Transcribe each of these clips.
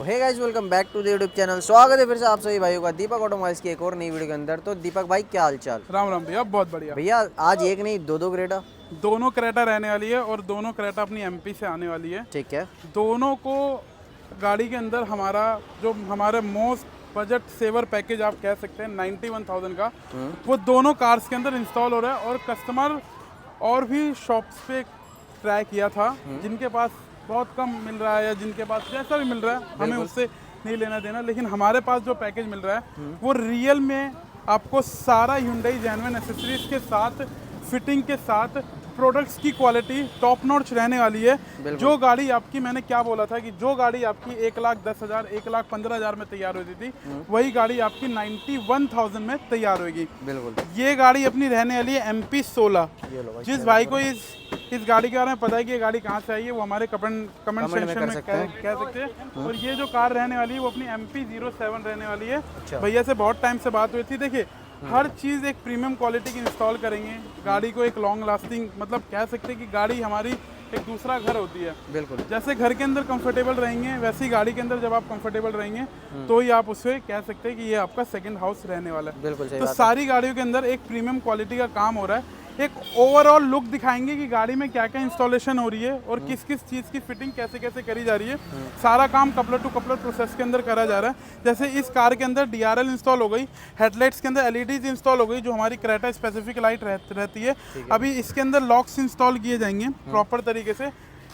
Hey guys, welcome back to the YouTube channel. स्वागत है फिर से आप सभी भाइयों का दीपक ऑटोमोबाइल्स की एक और नई वीडियो के अंदर। तो दीपक भाई, क्या हाल चाल? राम राम भैया, बहुत बढ़िया। भैया आज एक नहीं दो क्रेटा। दोनों क्रेटा रहने वाली है और दोनों क्रेटा अपनी एमपी से आने वाली है। ठीक है। दोनों को गाड़ी के अंदर हमारे मोस्ट बजट सेवर पैकेज आप कह सकते हैं 91,000 का, वो दोनों कार्स के अंदर इंस्टॉल हो रहा है। और कस्टमर और भी शॉप्स पे ट्राई किया था जिनके पास बहुत कम मिल रहा है या जिनके पास जैसा भी मिल रहा है, हमें उससे नहीं लेना देना। लेकिन हमारे पास जो पैकेज मिल रहा है वो रियल में आपको सारा Hyundai जेन्युइन एक्सेसरीज के साथ, फिटिंग के साथ, प्रोडक्ट्स की क्वालिटी टॉप नॉच रहने वाली है। जो गाड़ी आपकी, मैंने क्या बोला था कि जो गाड़ी आपकी 1,10,000 1,15,000 में तैयार होती थी, वही गाड़ी आपकी 91,000 में तैयार होगी। बिल्कुल। ये गाड़ी अपनी रहने वाली है MP 16। जिस भाई को इस गाड़ी के बारे में पता है कि ये गाड़ी कहाँ से आई है, वो हमारे कमेंट सेक्शन में कह सकते हैं। और ये जो कार रहने वाली है वो अपनी MP 07 रहने वाली है। भैया से बहुत टाइम से बात हुई थी। देखिए, हर चीज़ एक प्रीमियम क्वालिटी की इंस्टॉल करेंगे, गाड़ी को एक लॉन्ग लास्टिंग, मतलब कह सकते हैं कि गाड़ी हमारी एक दूसरा घर होती है। बिल्कुल। जैसे घर के अंदर कंफर्टेबल रहेंगे, वैसे ही गाड़ी के अंदर जब आप कंफर्टेबल रहेंगे तो ही आप उससे कह सकते हैं कि ये आपका सेकंड हाउस रहने वाला है। बिल्कुल सही तो बात है। सारी गाड़ियों के अंदर एक प्रीमियम क्वालिटी का काम हो रहा है। एक ओवरऑल लुक दिखाएंगे कि गाड़ी में क्या क्या इंस्टॉलेशन हो रही है और किस किस चीज़ की फिटिंग कैसे कैसे करी जा रही है। सारा काम कपलर टू कपलर प्रोसेस के अंदर करा जा रहा है। जैसे इस कार के अंदर DRL इंस्टॉल हो गई, हेडलाइट्स के अंदर LEDs इंस्टॉल हो गई जो हमारी क्रेटा स्पेसिफिक लाइट रहती है। अभी इसके अंदर लॉक्स इंस्टॉल किए जाएंगे प्रॉपर तरीके से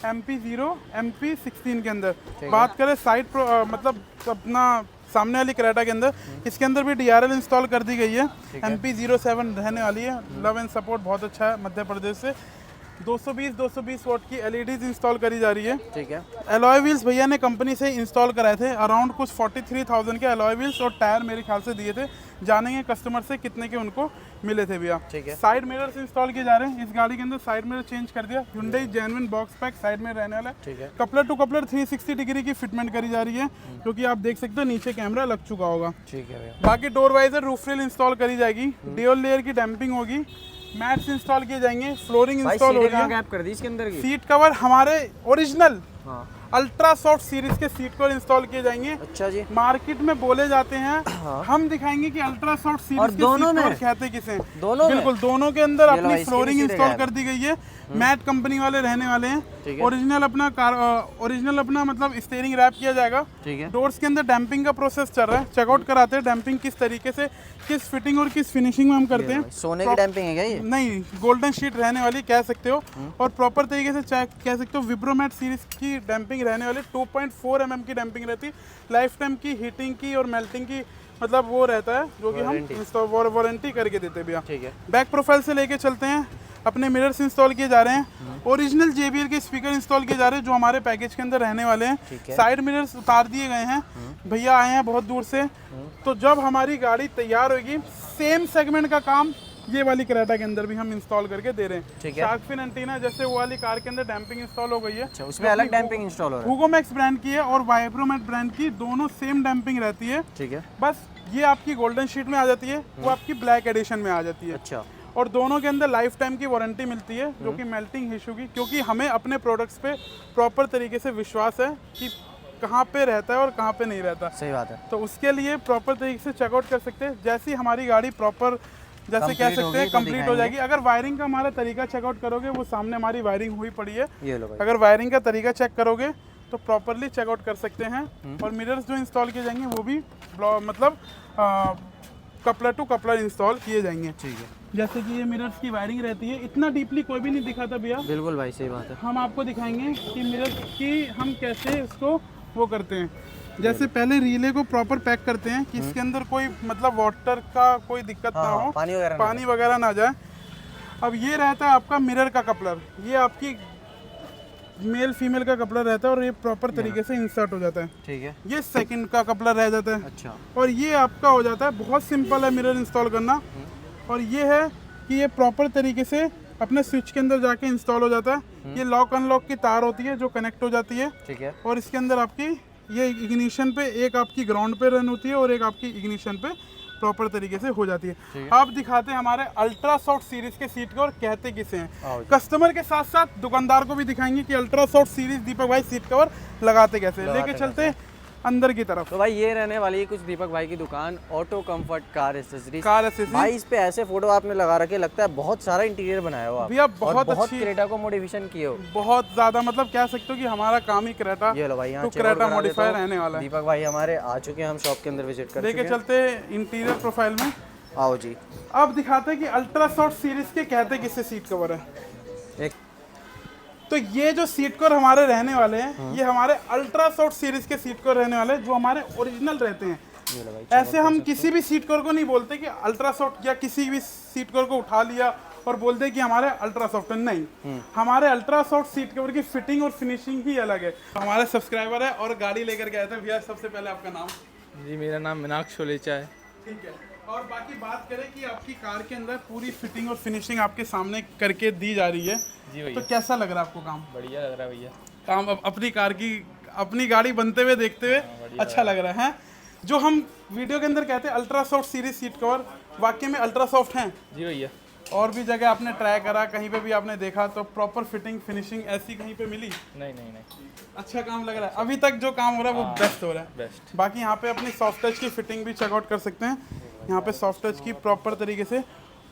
MP 0 MP 16 के अंदर। बात करें साइड मतलब अपना सामने वाली क्रेटा के अंदर, इसके अंदर भी DRL इंस्टॉल कर दी गई है। MP 07 रहने वाली है। लव एंड सपोर्ट बहुत अच्छा है मध्य प्रदेश से। 220 वॉट की LEDs इंस्टॉल करी जा रही है। ठीक है। एलॉय व्हील्स भैया ने कंपनी से इंस्टॉल कराए थे, अराउंड कुछ 43,000 के एलॉय व्हील्स और टायर मेरे ख्याल से दिए थे। जानेंगे कस्टमर से कितने के उनको मिले थे भैया। ठीक है। साइड मिरर्स इंस्टॉल किए जा रहे हैं। इस गाड़ी के अंदर साइड मिरर चेंज कर दिया। Hyundai genuine box pack side में रहने वाला है। ठीक है। कपलर टू कपलर 360 डिग्री की फिटमेंट करी जा रही है, क्योंकि आप देख सकते हो नीचे कैमरा लग चुका होगा। ठीक है भैया। बाकी door visor, roof rail install करी जाएगी, ड्यूल लेयर की डैम्पिंग होगी, मैट्स इंस्टॉल किए जाएंगे, फ्लोरिंग इंस्टॉल होगी। गैप कर दी इसके अंदर की। सीट कवर हमारे ओरिजिनल हाँ। अल्ट्रा सॉफ्ट सीरीज के सीट कवर इंस्टॉल किए जाएंगे। अच्छा जी। मार्केट में बोले जाते हैं। हाँ। हम दिखाएंगे कि अल्ट्रा सॉफ्ट और सीरीज के दोनों सीट कवर में? कहते किसे। दोनों में? बिल्कुल, दोनों के अंदर ये लो, अपनी इसकी फ्लोरिंग भी सीटें इंस्टॉल गायब। कर दी गई है। मैट कंपनी वाले रहने वाले हैं। ओरिजिनल अपना मतलब स्टीयरिंग रैप किया जाएगा। ठीक है। डोर्स के अंदर डैम्पिंग का प्रोसेस चल रहा है। चेकआउट कराते हैं डैम्पिंग किस तरीके से, किस फिटिंग और किस फिनिशिंग में हम करते हैं। सोने की डैम्पिंग है क्या ये? नहीं, गोल्डन शीट रहने वाली कह सकते हो। और प्रॉपर तरीके से कह सकते हो विब्रोमैट सीरीज की डैम्पिंग रहने वाली। 2.4 mm की डैम्पिंग रहती है। लाइफ टाइम की हीटिंग की और मेल्टिंग की मतलब वो रहता है, जो कि हम वारंटी करके देते हैं भैया। ठीक है। बैक प्रोफाइल से लेके चलते हैं। अपने मिरर्स इंस्टॉल किए जा रहे हैं। ओरिजिनल JBL के स्पीकर इंस्टॉल किए जा रहे हैं जो हमारे पैकेज के अंदर रहने वाले हैं। साइड मिरर्स उतार दिए गए हैं। भैया आए हैं बहुत दूर से। तो जब हमारी गाड़ी तैयार होगी, सेम सेगमेंट का काम ये वाली क्रेटा के अंदर भी हम इंस्टॉल करके दे रहे हैं। शार्क फिन एंटीना जैसे वो वाली कार के अंदर डैम्पिंग इंस्टॉल हो गई है। अच्छा, उसमें अलग डैम्पिंग इंस्टॉल हो रहा है। हुगोमैक्स ब्रांड की है और वाइब्रोमैट ब्रांड की, दोनों सेम डैम्पिंग रहती है। ठीक है। बस ये आपकी गोल्डन शीट में आ जाती है, वो आपकी ब्लैक एडिशन में आ जाती है। अच्छा। और दोनों के अंदर लाइफ टाइम की वारंटी मिलती है, जो कि मेल्टिंग इशू की, क्योंकि हमें अपने प्रोडक्ट्स पे प्रॉपर तरीके से विश्वास है कि कहाँ पे रहता है और कहाँ पे नहीं रहता। सही बात है। तो उसके लिए प्रॉपर तरीके से चेकआउट कर सकते हैं। जैसी हमारी गाड़ी प्रॉपर जैसे कह सकते हैं कंप्लीट हो जाएगी। अगर वायरिंग का हमारा तरीका चेकआउट करोगे, वो सामने हमारी वायरिंग हुई पड़ी है। ये लो भाई। अगर वायरिंग का तरीका चेक करोगे तो प्रॉपरली चेकआउट कर सकते हैं। और मिरर्स जो इंस्टॉल किए जाएंगे वो भी मतलब कपलर टू कपलर इंस्टॉल किए जाएंगे। ठीक है। जैसे कि ये मिरर्स की वायरिंग रहती है, इतना डीपली कोई भी नहीं दिखाता भैया। बिल्कुल भाई, सही बात है। हम आपको दिखाएंगे कि मिरर्स की हम कैसे इसको वो करते हैं। जैसे पहले रिले को प्रॉपर पैक करते हैं कि इसके अंदर कोई मतलब वाटर का कोई दिक्कत ना हो, पानी वगैरह ना जाए। अब ये रहता है आपका मिरर का कपलर। ये आपकी मेल फीमेल का कपलर रहता है और ये प्रॉपर तरीके से इंसर्ट हो जाता है। ठीक है। ये सेकंड का कपलर रह जाता है। अच्छा। और ये आपका हो जाता है। बहुत सिंपल है मिरर इंस्टॉल करना। और ये है कि ये प्रॉपर तरीके से अपने स्विच के अंदर जाके इंस्टॉल हो जाता है। ये लॉक अनलॉक की तार होती है जो कनेक्ट हो जाती है। ठीक है। और इसके अंदर आपकी ये इग्निशन पे, एक आपकी ग्राउंड पे रन होती है और एक आपकी इग्निशन पे प्रॉपर तरीके से हो जाती है। आप दिखाते हैं हमारे अल्ट्रा सॉफ्ट सीरीज के सीट कवर कहते किसे हैं। कस्टमर के साथ साथ दुकानदार को भी दिखाएंगे कि अल्ट्रा सॉफ्ट सीरीज दीपक भाई सीट कवर लगाते कैसे। लेके चलते अंदर की तरफ। तो भाई ये रहने वाली है कुछ दीपक भाई की दुकान, auto comfort car accessories. Car accessories भाई इस पे ऐसे फोटो आपने लगा रखे, लगता है बहुत सारा इंटीरियर बनाया हो आप भैया, और बहुत बहुत अच्छी, क्रेटा को मॉडिफिकेशन किए हो। बहुत ज्यादा, मतलब कह सकते हो कि हमारा काम ही क्रेटा ये लो भाई यहाँ टू क्रेटा मॉडिफाई रहने वाला है। दीपक भाई हमारे आ चुके हैं, हम शॉप के अंदर विजिट कर लेके चुके हैं। चलते इंटीरियर प्रोफाइल में। आओ जी। अब दिखाते हैं कि अल्ट्रा शॉर्ट सीरीज के कहते किससे सीट कवर है। एक तो ये जो सीट कवर हमारे रहने वाले हैं, ये हमारे अल्ट्रा शॉर्ट सीरीज के सीट कवर रहने वाले हैं, जो हमारे ओरिजिनल रहते हैं। ये लो भाई, ऐसे हम किसी भी सीट कवर को नहीं बोलते कि अल्ट्रा सॉफ्ट, या किसी भी सीट कवर को उठा लिया और बोलते कि हमारे अल्ट्रा सॉफ्ट है। नहीं, हमारे अल्ट्रा सॉफ्ट सीट कवर की फिटिंग और फिनिशिंग ही अलग है। हमारे सब्सक्राइबर है और गाड़ी लेकर के आए थे। भैया सबसे पहले आपका नाम? जी मेरा नाम मीनाक्षी ओलेचा है। ठीक है। और बाकी बात करें कि आपकी कार के अंदर पूरी फिटिंग और फिनिशिंग आपके सामने करके दी जा रही है। जी भैया, तो कैसा लग रहा है आपको काम? बढ़िया लग रहा है भैया। काम अपनी कार की, अपनी गाड़ी बनते हुए देखते हुए अच्छा लग रहा है। जो हम वीडियो के अंदर कहते हैं ultra soft series seat cover, वाकई में अल्ट्रा सॉफ्ट हैं। जी भैया। और भी जगह आपने ट्राई करा, कहीं पे भी आपने देखा तो प्रॉपर फिटिंग फिनिशिंग ऐसी कहीं पे मिली? नहीं नहीं नहीं, अच्छा काम लग रहा है। अभी तक जो काम हो रहा है वो बेस्ट हो रहा है। बेस्ट। बाकी यहाँ पे अपनी सॉफ्ट टच की फिटिंग भी चेकआउट कर सकते हैं। यहाँ पे सॉफ्ट टच की प्रॉपर तरीके से।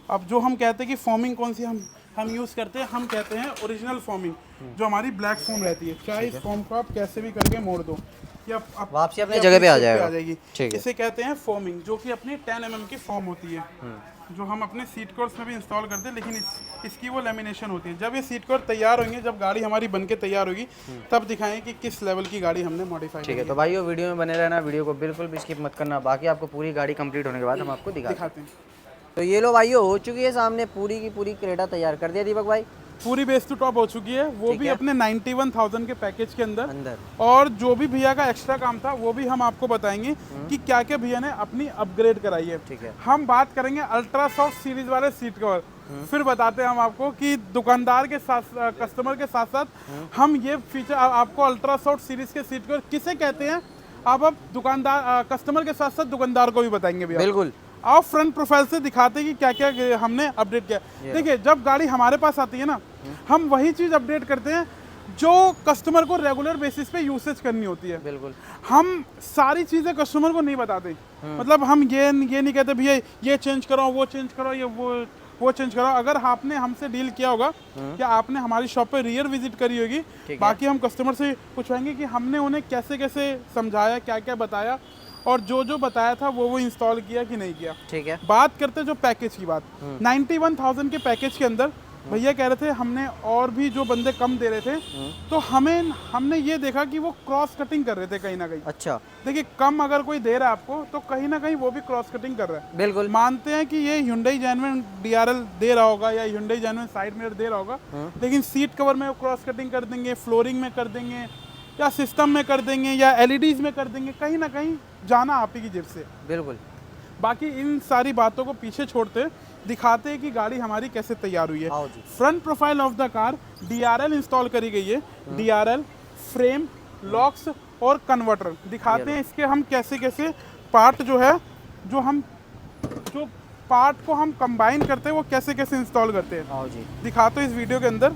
अब जो हम कहते हैं कि फॉर्मिंग कौन सी हम यूज़ करते हैं, हम कहते हैं ओरिजिनल फॉर्मिंग, जो हमारी ब्लैक फॉर्म रहती है। चाहे इस फॉर्म को आप कैसे भी करके मोड़ दो, या वापसी अपनी जगह पे आ जाएगा। जाएगी। ठीक है। इसे कहते हैं फॉर्मिंग, जो कि अपनी 10 mm की फॉर्म होती है, जो हम अपने सीट कवर्स में भी इंस्टॉल करते हैं। लेकिन इसकी वो लेमिनेशन होती है। जब ये सीट कवर तैयार होंगे, जब गाड़ी हमारी बनके तैयार होगी, तब दिखाएं कि किस लेवल की गाड़ी हमने मॉडिफाई की ठीक है। तो भाई वो वीडियो में बने रहना, वीडियो को बिल्कुल भी स्किप मत करना। बाकी आपको पूरी गाड़ी कंप्लीट होने के बाद हम आपको दिखाते हैं। तो ये लो भाई हो चुकी है सामने पूरी की पूरी क्रेटा तैयार कर दिया दीपक भाई। पूरी बेस टू टॉप हो चुकी है, वो भी अपने 91,000 के पैकेज के अंदर। और जो भी भैया का एक्स्ट्रा काम था वो भी हम आपको बताएंगे कि क्या क्या भैया ने अपनी अपग्रेड कराई है। ठीक है। हम बात करेंगे अल्ट्रा सॉफ्ट सीरीज वाले सीट कवर, फिर बताते हैं हम आपको कि दुकानदार के साथ, कस्टमर के साथ साथ हम ये फीचर आपको अल्ट्रा सॉफ्ट सीरीज के सीट कवर किसे कहते हैं, अब दुकानदार कस्टमर के साथ साथ दुकानदार को भी बताएंगे भैया। बिल्कुल। आओ फ्रंट प्रोफाइल से दिखाते हैं कि क्या क्या हमने अपडेट किया। देखिए, जब गाड़ी हमारे पास आती है ना, हम वही चीज़ अपडेट करते हैं जो कस्टमर को रेगुलर बेसिस पे यूसेज करनी होती है। बिल्कुल। हम सारी चीज़ें कस्टमर को नहीं बताते। मतलब हम ये नहीं कहते भैया ये चेंज करो, वो चेंज करो, ये वो चेंज करो। अगर आपने हमसे डील किया होगा या आपने हमारी शॉप पे रियर विजिट करी होगी, बाकी हम कस्टमर से पूछेंगे कि हमने उन्हें कैसे कैसे समझाया, क्या क्या बताया, और जो बताया था वो इंस्टॉल किया कि नहीं किया। ठीक है। बात करते जो पैकेज की बात, 91,000 के पैकेज के अंदर भैया कह रहे थे हमने और भी जो बंदे कम दे रहे थे, तो हमने ये देखा कि वो क्रॉस कटिंग कर रहे थे कहीं ना कहीं। अच्छा। देखिए, कम अगर कोई दे रहा है आपको, तो कहीं ना कहीं वो भी क्रॉस कटिंग कर रहा है। बिल्कुल। मानते हैं कि ये Hyundai Genuine DRL दे रहा होगा या Hyundai Genuine साइड मिरर दे रहा होगा, लेकिन सीट कवर में वो क्रॉस कटिंग कर देंगे, फ्लोरिंग में कर देंगे, या सिस्टम में कर देंगे, या LEDs में कर देंगे। कहीं ना कहीं जाना आप ही की जेब से। बिल्कुल। बाकी इन सारी बातों को पीछे छोड़ते दिखाते हैं कि गाड़ी हमारी कैसे तैयार हुई है। आओ जी। Front profile of the car DRL install करी गई है। DRL फ्रेम, लॉक्स और कन्वर्टर दिखाते हैं। इसके हम कैसे कैसे पार्ट जो पार्ट को हम कंबाइन करते हैं, वो कैसे कैसे इंस्टॉल करते हैं। आओ जी। दिखाते हैं इस वीडियो के अंदर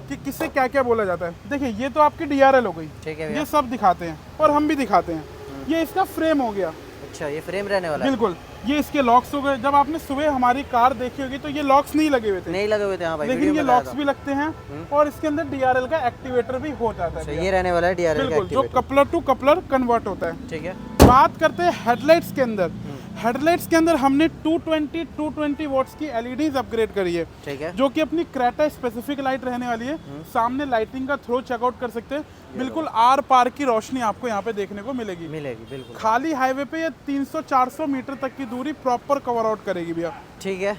कि किससे क्या क्या बोला जाता है। देखिए, ये तो आपकी DRL हो गई। ठीक है। ये सब दिखाते हैं और हम भी दिखाते हैं। ये इसका फ्रेम हो गया। अच्छा, ये फ्रेम रहने वाला है। बिल्कुल। ये इसके लॉक्स हो गए। जब आपने सुबह हमारी कार देखी होगी तो ये लॉक्स नहीं लगे हुए थे। नहीं लगे हुए थे। हाँ भाई, लेकिन ये लॉक्स भी लगते हैं, और इसके अंदर DRL का एक्टिवेटर भी हो जाता है। ये रहने वाला है DRL का बिल्कुल, जो activator. Coupler to coupler convert होता है। ठीक है। बात करते हैं हेडलाइट्स के अंदर। हेडलाइट्स के अंदर हमने 220 वॉट्स की LEDs अपग्रेड करी है। ठीक है। जो कि अपनी क्रेटा स्पेसिफिक लाइट रहने वाली है। सामने लाइटिंग का थ्रो चेकआउट कर सकते हैं। बिल्कुल आर पार की रोशनी आपको यहाँ पे देखने को मिलेगी। बिल्कुल। खाली हाईवे पे ये 300-400 मीटर तक की दूरी प्रॉपर कवर आउट करेगी भैया। ठीक है।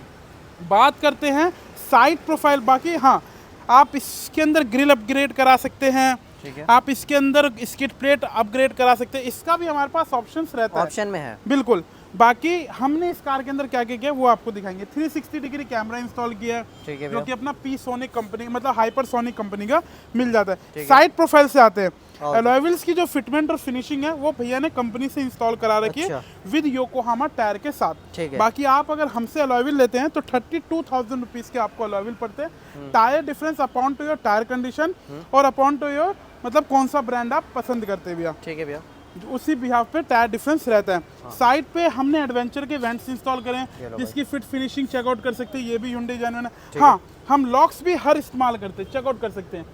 बात करते हैं साइड प्रोफाइल। बाकी हाँ, आप इसके अंदर ग्रिल अपग्रेड करा सकते हैं। ठीक है। आप इसके अंदर स्किड प्लेट अपग्रेड करा सकते हैं। इसका भी हमारे पास ऑप्शंस रहता है। ऑप्शन में है। बिल्कुल। बाकी हमने इस कार के अंदर क्या क्या किया वो आपको दिखाएंगे। 360 डिग्री कैमरा इंस्टॉल किया है, ठीक है जो भैया। कि अपना पी सोनिक कंपनी मतलब हाइपरसोनिक कंपनी का मिल जाता है। साइड प्रोफाइल से आते हैं, अलॉय व्हील्स की जो फिटमेंट और फिनिशिंग है वो भैया ने कंपनी से इंस्टॉल करा रखी है विद योकोहामा टायर के साथ। ठीक है। बाकी आप अगर हमसे अलॉय व्हील लेते हैं तो 32,000 रुपीज के आपको अलॉय व्हील पड़ते हैं। Tyre difference upon two your tyre condition और अपॉन टू योर मतलब कौन सा ब्रांड आप पसंद करते हैं भैया, ठीक है भैया। उसी बिहाफ पे टायर डिफरेंस रहता है। साइड पे हमने एडवेंचर के वेंट्स इंस्टॉल करे हैं जिसकी फिट फिनिशिंग चेकआउट कर सकते हैं, ये भी Hyundai जेन्युइन है। हाँ, हम लॉक्स भी हर इस्तेमाल करते हैं, चेकआउट कर सकते हैं।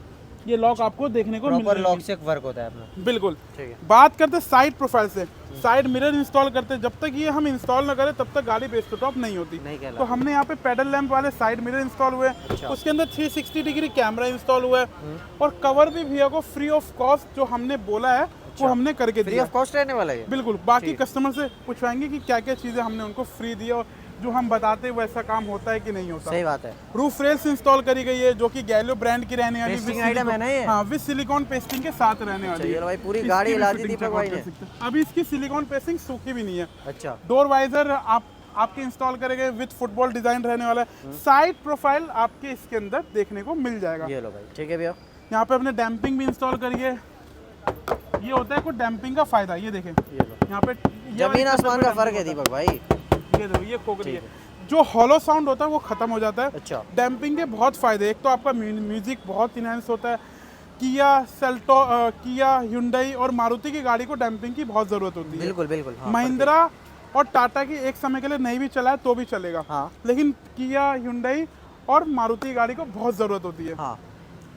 ये लॉक आपको देखने को मिल प्रॉपर जाएगी। लॉक से वर्क होता है अपना। बिल्कुल। ठीक है। बात करते हैं साइड प्रोफाइल से, साइड मिरर इंस्टॉल करते हैं। जब तक ये हम इंस्टॉल ना करें तब तक गाड़ी बेस टू टॉप नहीं होती। नहीं कहलाती। तो हमने यहाँ पे पेडल लैंप वाले साइड मिरर इंस्टॉल हुए हैं। अच्छा। उसके अंदर 360 डिग्री कैमरा इंस्टॉल हुआ है और कवर भी भैया को फ्री ऑफ कॉस्ट जो हमने बोला है वो हमने करके फ्री दिया। ऑफ कॉस्ट रहने वाला है। बिल्कुल। बाकी कस्टमर से पूछवाएंगे कि क्या क्या चीज़ें हमने उनको फ्री दी और जो हम बताते हैं वैसा काम होता है कि नहीं होता। सही बात है। रूफ रेल्स इंस्टॉल करी गई है जो कि गैलो ब्रांड की रहने वाली पेस्टिंग आइटम है ना ये? हाँ, विद सिलिकॉन पेस्टिंग के साथ रहने वाली चलिए है। भाई, पूरी इसकी गाड़ी भी हिला दी फिटिंग दीपक चेकआउट भाई कर ने। सकते हैं। अभी इसकी सिलिकॉन पेस्टिंग सूखी भी नहीं है। अच्छा। डोर वाइजर आपके इंस्टॉल करेंगे विद फुटबॉल डिजाइन रहने वाला है। साइड प्रोफाइल आपके इसके अंदर देखने को मिल जाएगा। ये लो भाई। ठीक है भैया। यहाँ पे अपने डैम्पिंग भी इंस्टॉल करिए। ये होता है कुछ डैम्पिंग का फायदा, ये देखें ये लो। यहाँ पे जमीन आसमान का फर्क है दीपक भाई। ये देखो, ये खोखली है। जो हॉलो साउंड होता है वो खत्म हो जाता है। अच्छा। डैम्पिंग के बहुत फायदे, एक तो आपका म्यूजिक बहुत इनहेंस होता है। किया सेल्टो किया Hyundai और मारुति की गाड़ी को डैम्पिंग की बहुत जरूरत होती है। बिल्कुल बिल्कुल। हाँ, महिंद्रा और टाटा की एक समय के लिए नहीं भी चलाए तो भी चलेगा। हाँ। लेकिन किया Hyundai और मारुति की गाड़ी को बहुत जरूरत होती है। हाँ।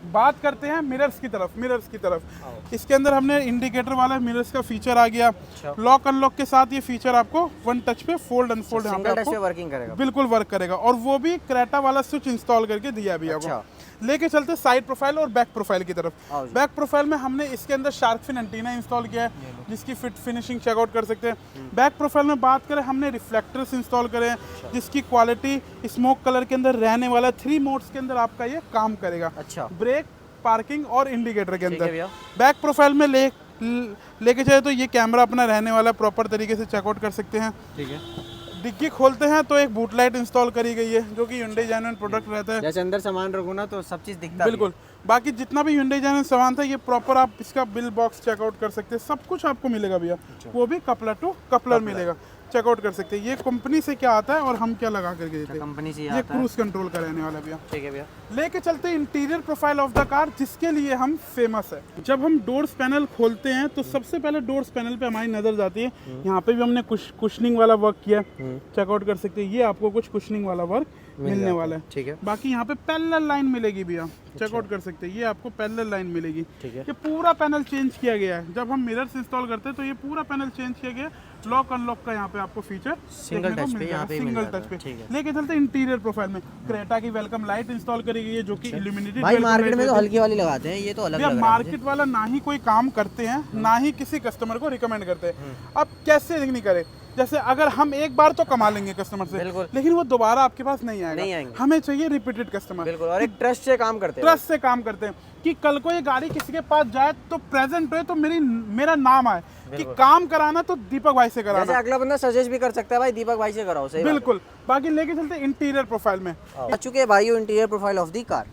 बात करते हैं मिरर्स की तरफ। इसके अंदर हमने इंडिकेटर वाला मिरर्स का फीचर आ गया। लॉक अनलॉक के साथ ये फीचर आपको वन टच पे फोल्ड अनफोल्ड यहाँ पे सिंगल टच पे आपको वर्किंग करेगा। बिल्कुल वर्क करेगा और वो भी क्रेटा वाला स्विच इंस्टॉल करके दिया भी अच्छा। आपको। लेके चलते साइड प्रोफाइल और बैक प्रोफाइल की तरफ। आओ जी। बैक प्रोफाइल में हमने इसके अंदर शार्क फिन एंटीना इंस्टॉल किया है जिसकी फिट फिनिशिंग चेकआउट कर सकते हैं। बैक प्रोफाइल में बात करें हमने रिफ्लेक्टर्स इंस्टॉल करे हैं जिसकी क्वालिटी स्मोक कलर के अंदर रहने वाला 3 मोड्स के अंदर आपका ये काम करेगा। अच्छा। ब्रेक, पार्किंग और इंडिकेटर के ठीक है अंदर। भैया। बैक प्रोफाइल में लेके जाए तो ये कैमरा अपना रहने वाला प्रॉपर तरीके से चेकआउट कर सकते हैं। ठीक है। डिग्गी खोलते हैं तो एक बूट लाइट इंस्टॉल करी गई है जो कि Hyundai जेन्युइन प्रोडक्ट रहता है। जैसे अंदर सामान रखो ना तो सब चीज दिखता भी है। बिल्कुल। बाकी जितना भी Hyundai जेन्युइन सामान था ये प्रॉपर आप इसका बिल बॉक्स चेकआउट कर सकते हैं, सब कुछ आपको मिलेगा भैया। वो भी कपलर टू कपलर मिलेगा, चेकआउट कर सकते हैं। ये कंपनी से क्या आता है और हम क्या लगा करके देते हैं। कंपनी से ये आता है। क्रूज कंट्रोल का रहने वाला भैया। ठीक है भैया। लेके चलते हैं interior profile of the car जिसके लिए हम फेमस है। जब हम डोर्स पैनल खोलते हैं तो सबसे पहले डोर्स पैनल पे हमारी नजर जाती है। यहाँ पे भी हमने कुछ कुशनिंग वाला वर्क किया, चेकआउट कर सकते हैं। ये आपको कुछ कुशनिंग वाला वर्क मिलने वाला है। ठीक है। बाकी यहाँ पे पैरेलल लाइन मिलेगी भैया, चेकआउट कर सकते हैं। ये आपको पैरेलल लाइन मिलेगी। ठीक है। ये पूरा पैनल चेंज किया गया है। जब हम मिरर्स इंस्टॉल करते हैं तो ये पूरा पैनल चेंज किया गया। लॉक अनलॉक का यहाँ पे आपको फीचर सिंगल टच पे यहाँ पे ही मिल सिंगल जाता टच है। पे। ठीक है। लेके चलते इंटीरियर प्रोफाइल में क्रेटा की वेलकम लाइट इंस्टॉल करी गई है जो कि इल्यूमिनेटेड भाई मार्केट में तो हल्की वाली लगाते हैं, ये तो अलग भैया लग रहा है मार्केट वाला ना ही कोई काम करते हैं ना ही किसी कस्टमर को रिकमेंड करते हैं। अब कैसे नहीं करे, जैसे अगर हम एक बार तो कमा लेंगे कस्टमर से, बिल्कुल। लेकिन वो दोबारा आपके पास नहीं नहीं आएगा। आएंगे। हमें चाहिए रिपीटेड कस्टमर। बिल्कुल। और एक ट्रस्ट से काम करते हैं। ट्रस्ट से काम करते हैं कि कल को ये गाड़ी किसी के पास जाए तो प्रेजेंट हो तो मेरा नाम आए कि काम कराना तो दीपक भाई से जैसे कराना। अगला बंदा सजेस्ट भी कर सकता है भाई दीपक भाई से कराओ। सही बात है। बिल्कुल। बाकी लेके चलते इंटीरियर प्रोफाइल में आ चुके हैं भाइयों interior profile of the car.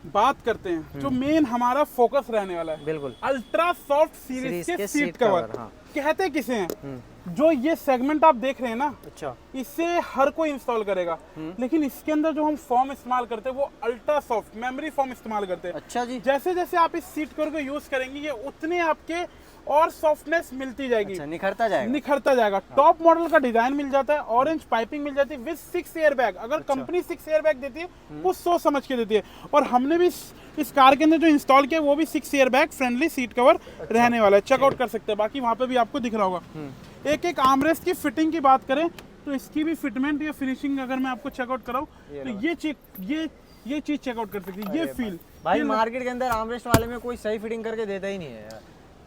बात करते हैं जो मेन हमारा फोकस रहने वाला है। बिल्कुल। अल्ट्रा सॉफ्ट सीरीज के सीट कवर। हाँ। कहते किसे हैं? जो ये सेगमेंट आप देख रहे हैं ना, अच्छा। इसे हर कोई इंस्टॉल करेगा, लेकिन इसके अंदर जो हम फॉर्म इस्तेमाल करते हैं वो अल्ट्रा सॉफ्ट मेमोरी फॉर्म इस्तेमाल करते हैं। अच्छा जी। जैसे जैसे आप इस सीट कवर को यूज करेंगे ये उतने आपके और सॉफ्टनेस मिलती जाएगी। अच्छा, निखरता जाएगा। निखरता जाएगा। टॉप मॉडल का डिजाइन मिल जाता है, ऑरेंज पाइपिंग मिल जाती है विद 6 एयर बैग। अगर कंपनी 6 एयर बैग देती है वो सोच समझ के देती है, और हमने भी इस कार के अंदर जो इंस्टॉल किया वो भी 6 air bag friendly seat cover रहने वाला है। चेकआउट कर सकते हैं। बाकी वहाँ पे भी आपको दिख रहा होगा। एक एक आर्मरेस्ट की फिटिंग की बात करें तो इसकी भी फिटमेंट या फिनिशिंग अगर मैं आपको चेकआउट कराऊं तो ये चीज चेकआउट कर सकती है। ये फील भाई मार्केट के अंदर आर्मरेस्ट वाले में कोई सही फिटिंग करके देता ही नहीं है यार।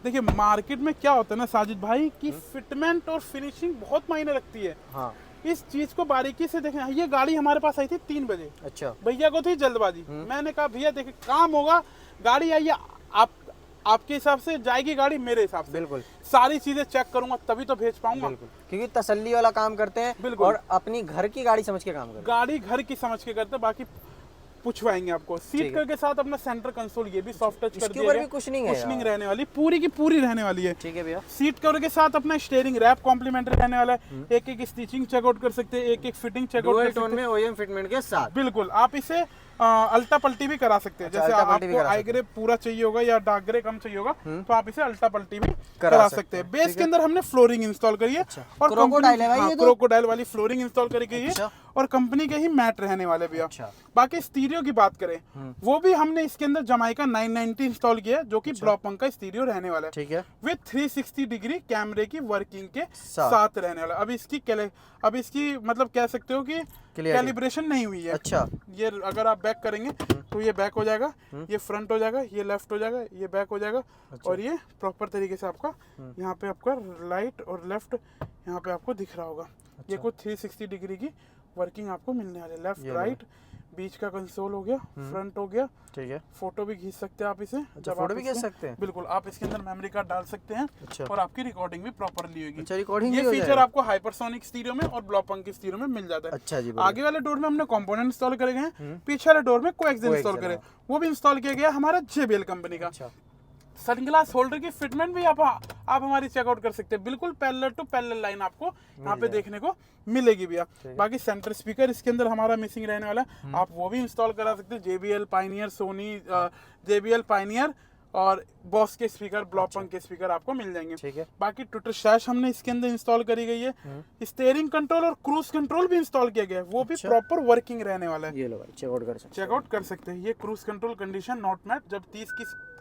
देखिए मार्केट में क्या होता है ना साजिद भाई कि फिटमेंट और फिनिशिंग बहुत मायने रखती है। हाँ। इस चीज को बारीकी से देखें। ये गाड़ी हमारे पास आई थी 3 बजे। अच्छा। भैया को थी जल्दबाजी। मैंने कहा भैया देखिए काम होगा, गाड़ी आई है, आपके हिसाब से जाएगी गाड़ी, मेरे हिसाब से बिल्कुल सारी चीजें चेक करूंगा तभी तो भेज पाऊंगा। बिल्कुल, क्योंकि तसल्ली वाला काम करते हैं बिल्कुल। और अपनी घर की गाड़ी समझ के काम करते हैं। गाड़ी घर की समझ के करते, बाकी पूछवाएंगे आपको। सीट कवर के साथ अपना सेंटर कंसोल ये भी सॉफ्ट टच कर इसके दिया ऊपर गया, भी कुशनिंग है कुशनिंग रहने वाली, पूरी की पूरी रहने वाली है। ठीक है भैया। सीट कवर के साथ अपना स्टीयरिंग रैप कॉम्प्लीमेंट्री रहने वाला है। एक एक स्टिचिंग चेकआउट कर सकते हैं, एक एक फिटिंग चेकआउट डुअल कर सकते टोन में ओईएम फिटमेंट के साथ। हैं। बिल्कुल, आप इसे अल्टा पल्टी भी करा सकते हैं। अच्छा, जैसे अल्टा पल्टी भी आपको करा आई ग्रे पूरा चाहिए होगा या डार्क ग्रे कम चाहिए होगा, तो आप इसे अल्टा पल्टी भी करा सकते हैं। बेस के अंदर हमने फ्लोरिंग इंस्टॉल करी है और क्रोकोडाइल है भाई ये तो? क्रोकोडाइल वाली फ्लोरिंग इंस्टॉल करी गई है अच्छा। और कंपनी के ही मैट रहने वाले भैया। अच्छा। बाकी स्टीरियो की बात करें, वो भी हमने इसके अंदर जमाइका 990 इंस्टॉल किया है, जो कि ब्लॉक पंख का स्टीरियो रहने वाला है। ठीक है। विद 360 डिग्री कैमरे की वर्किंग के साथ रहने वाला। अब इसकी मतलब कह सकते हो कि कैलिब्रेशन नहीं हुई है। अच्छा। ये अगर आप बैक करेंगे तो ये बैक हो जाएगा, ये फ्रंट हो जाएगा, ये लेफ्ट हो जाएगा, ये बैक हो जाएगा। अच्छा। और ये प्रॉपर तरीके से आपका यहाँ पे आपका राइट और लेफ्ट यहाँ पे आपको दिख रहा होगा। ये कुछ 360 डिग्री की वर्किंग आपको मिलने वाली है। लेफ्ट राइट, बीच का कंसोल हो गया, फ्रंट हो गया। ठीक है। फोटो भी खींच सकते हैं आप इसे। जब फोटो आप भी खींच इसमें- सकते हैं? बिल्कुल, आप इसके अंदर मेमोरी कार्ड डाल सकते हैं। अच्छा। और आपकी रिकॉर्डिंग भी प्रॉपरली होगी। अच्छा, रिकॉर्डिंग ये भी हो फीचर जाएगा? आपको हाइपरसोनिक स्टीरियो में और ब्लॉक पंख स्टीरियो में मिल जाता है। अच्छा जी। आगे वाले डोर में हमने कंपोनेंट इंस्टॉल करे गए हैं, पीछे वाले डोर में कोएक्स इंस्टॉल करे, वो भी इंस्टॉल किया गया हमारा JBL कंपनी का। अच्छा। सनग्लास होल्डर की फिटमेंट भी आप हमारी चेकआउट कर सकते हैं। बिल्कुल पैरेलल टू पैरेलल लाइन आपको यहाँ पे देखने को मिलेगी भैया। बाकी सेंटर स्पीकर इसके अंदर हमारा मिसिंग रहने वाला है, आप वो भी इंस्टॉल करा सकते हैं। JBL Pioneer, Sony JBL Pioneer और बॉस के स्पीकर, ब्लॉक पंख के स्पीकर आपको मिल जाएंगे। ठीक है। बाकी ट्विटर शैश हमने इसके अंदर इंस्टॉल करी गई है। स्टीयरिंग कंट्रोल और क्रूज कंट्रोल भी इंस्टॉल किया गया है, वो भी प्रॉपर वर्किंग रहने वाला है। ये लो भाई, चेकआउट कर सकते हैं। चेकआउट कर सकते हैं। ये cruise control condition not met, जब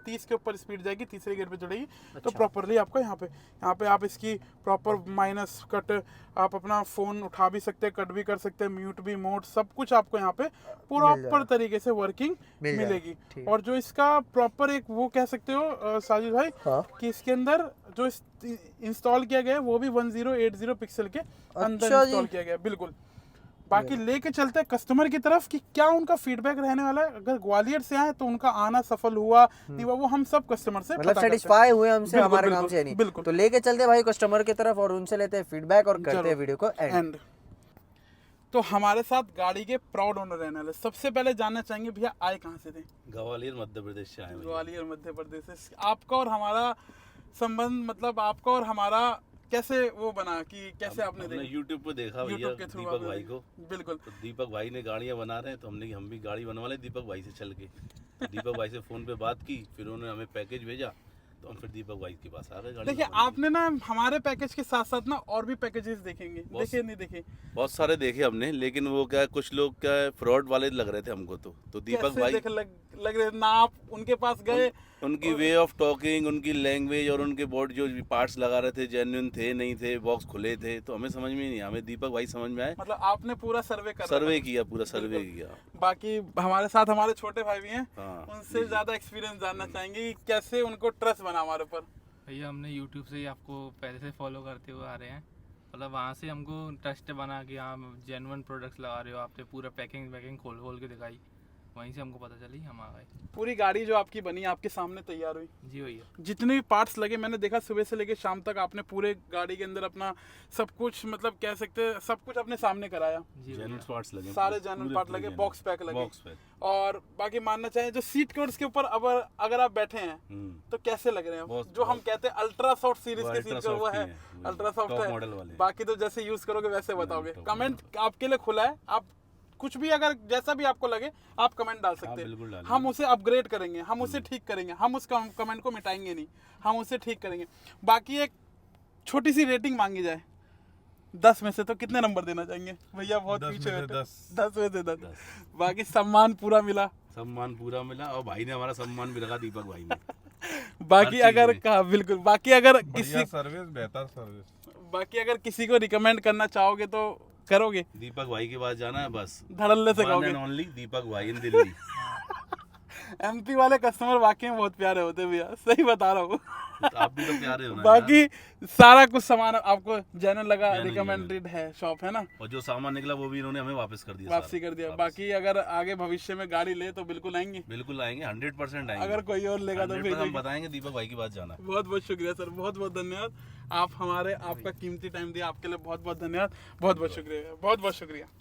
30 के ऊपर स्पीड जाएगी, तीसरे गियर पे चढ़ेगी तो प्रॉपरली आपको यहाँ पे आप इसकी प्रॉपर माइनस कट, आप अपना फोन उठा भी सकते हैं, कट भी कर सकते हैं, म्यूट भी, मोड सब कुछ आपको यहाँ पे प्रॉपर तरीके से वर्किंग मिलेगी। और जो इसका प्रॉपर एक वो कह सकते हो साजिद भाई, कि इसके अंदर जो इंस्टॉल किया गया है वो भी 1080 पिक्सल के अंदर इंस्टॉल किया गया है। बिल्कुल। बाकी लेके चलते हैं कस्टमर की तरफ कि क्या उनका फीडबैक रहने वाला है। अगर ग्वालियर से आए तो उनका आना सफल हुआ नहीं हुआ, वो हम सब कस्टमर से मतलब पता करते हैं। सेटिस्फाई हुए हमसे, बिल्कुल, हमारे बिल्कुल, काम से नहीं। बिल्कुल। तो लेके चलते हैं भाई कस्टमर की तरफ और उनसे लेते हैं फीडबैक और करते हैं वीडियो को एंड। तो हमारे साथ गाड़ी के प्राउड ओनर रहने वाले, सबसे पहले जानना चाहेंगे भैया आए कहाँ से थे? ग्वालियर मध्य प्रदेश से आए। ग्वालियर मध्य प्रदेश से। आपका और हमारा संबंध, मतलब आपका और हमारा कैसे वो बना कि कैसे आपने हमने यूट्यूब पे देखा भैया YouTube के थ्रू दीपक भाई को। बिल्कुल। तो दीपक भाई ने गाड़ियाँ बना रहे हैं तो हमने कि हम भी गाड़ी बनवा लें दीपक भाई से चल के। तो दीपक भाई से फ़ोन पे बात की, फिर उन्होंने हमें पैकेज भेजा तो हम फिर दीपक भाई के पास आ गए। गाड़ी देखिए, बनवाने। आपने ना हमारे पैकेज के साथ साथ ना और भी पैकेजेस देखेंगे, देखे नहीं देखे? बहुत सारे देखे हमने, लेकिन वो क्या है, कुछ लोग क्या है फ्रॉड वाले लग रहे थे हमको। तो दीपक कैसे भाई लग रहे ना, आप उनके पास गए? उनकी वे ऑफ टॉकिंग, उनकी लैंग्वेज और उनके बॉडी जो पार्ट्स लगा रहे थे जेन्युइन थे नहीं थे, बॉक्स खुले थे, तो हमें समझ में नहीं, हमें दीपक भाई समझ में आए। मतलब आपने पूरा सर्वे किया, पूरा सर्वे किया। बाकी हमारे साथ हमारे छोटे भाई भी हैं, हाँ, उनसे ज्यादा एक्सपीरियंस जानना चाहेंगे कि कैसे उनको ट्रस्ट बना हमारे ऊपर। भैया हमने यूट्यूब से ही आपको पहले से फॉलो करते हुए आ रहे हैं, मतलब वहाँ से हमको ट्रस्ट बना कि हाँ जेन्युइन प्रोडक्ट्स लगा रहे हो, आपने पूरा पैकिंग खोल के दिखाई, वहीं से हमको पता चली, हम आ गए। पूरी गाड़ी जो आपकी बनी आपके सामने तैयार हुई? जी भैया। जितने भी पार्ट्स लगे मैंने देखा, सुबह से लेके शाम तक आपने पूरे गाड़ी के अंदर अपना सब कुछ, मतलब कह सकते हैं सब कुछ अपने सामने कराया। जी जेन्युइन भैया। पार्ट्स लगे, सारे जेन्युइन पार्ट लगे, बॉक्स पैक लगे। Box pack. और बाकी मानना चाहिए जो सीट कवर्स के ऊपर अगर आप बैठे हैं तो कैसे लग रहे हैं? जो हम कहते हैं अल्ट्रा सॉफ्ट सीरीज के सीट कवर, वो है अल्ट्रा सॉफ्ट है। बाकी तो जैसे यूज करोगे वैसे बताओगे। कमेंट आपके लिए खुला है, आप कुछ भी अगर जैसा भी आपको लगे आप कमेंट डाल सकते हैं, हम उसे अपग्रेड करेंगे, हम उसे ठीक करेंगे, हम उस कमेंट को मिटाएंगे नहीं, हम उसे ठीक करेंगे। बाकी एक छोटी सी रेटिंग मांगी जाए 10 में से तो कितने नंबर देना चाहेंगे भैया? बहुत पीछे 10 में से 10। बाकी सम्मान पूरा मिला और भाई ने हमारा सम्मान भी रखा, दीपक भाई ने। बाकी अगर कहा बिल्कुल, बाकी अगर किसी सर्विस, बेहतर सर्विस, बाकी अगर किसी को रिकमेंड करना चाहोगे तो करोगे? दीपक भाई के पास जाना है बस, धड़ल्ले से कहोगे। ओनली दीपक भाई इन दिल्ली। MP वाले कस्टमर वाकई में बहुत प्यारे होते हैं भैया, सही बता रहा हूँ। तो आप भी तो प्यारे हो ना यार। बाकी सारा कुछ सामान आपको जेन्युइन लगा, Genuine, रिकमेंडेड है शॉप है ना, और जो सामान निकला वो भी इन्होंने हमें वापस कर दिया, वापसी सारा। कर दिया। वापस। बाकी अगर आगे भविष्य में गाड़ी ले तो बिल्कुल आएंगे, बिल्कुल आएंगे, 100% आएंगे। अगर कोई और लेगा तो 100% हम फिर बताएंगे दीपक भाई की बात जाना। बहुत बहुत शुक्रिया सर, बहुत बहुत धन्यवाद। आप आपका कीमती टाइम दिया, आपके लिए बहुत बहुत धन्यवाद, बहुत बहुत शुक्रिया, बहुत बहुत शुक्रिया।